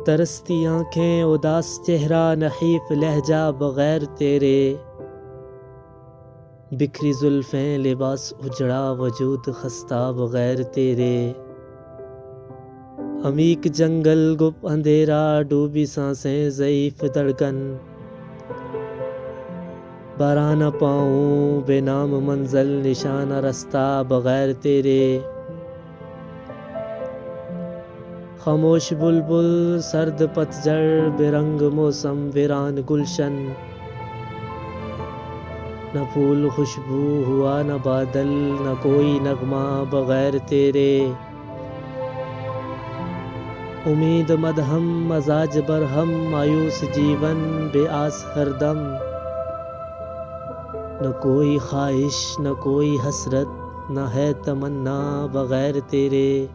ترستی آنکھیں اداس چہرہ نحیف لہجہ بغیر تیرے، بکھری زلفیں لباس اجڑا وجود خستہ بغیر تیرے، عمیق جنگل گپ اندھیرا ڈوبی سانسیں ضعیف دھڑکن، بارہ نہ پاؤں بے نام منزل نشانہ رستہ بغیر تیرے، خاموش بلبل سرد پتجھڑ بے رنگ موسم ویران گلشن، نہ پھول خوشبو ہوا نہ بادل نہ کوئی نغمہ بغیر تیرے، امید مدہم مزاج برہم مایوس جیون بے آس ہر دم، نہ کوئی خواہش نہ کوئی حسرت نہ ہے تمنا بغیر تیرے،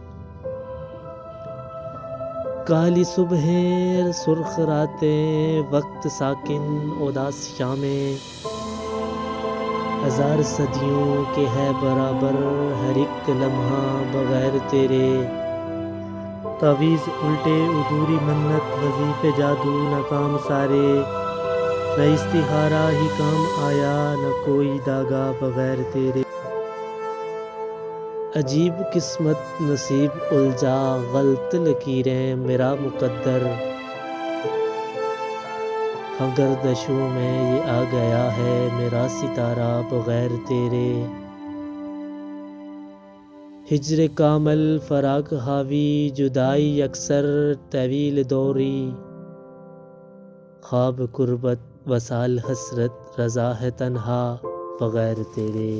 کالی صبحیں سرخ راتیں وقت ساکن اداس شامیں، ہزار صدیوں کے ہے برابر ہر ایک لمحہ بغیر تیرے، تعویذ الٹے ادھوری منت وظیفے جادو ناکام سارے، نہ استخارہ ہی کام آیا نہ کوئی داغا بغیر تیرے، عجیب قسمت نصیب الجھا غلط لکیریں میرا مقدر، ہاں گردشوں میں یہ آ گیا ہے میرا ستارہ بغیر تیرے، ہجر کامل فراق حاوی جدائی اکثر طویل دوری، خواب قربت وصال حسرت رضا ہے تنہا بغیر تیرے۔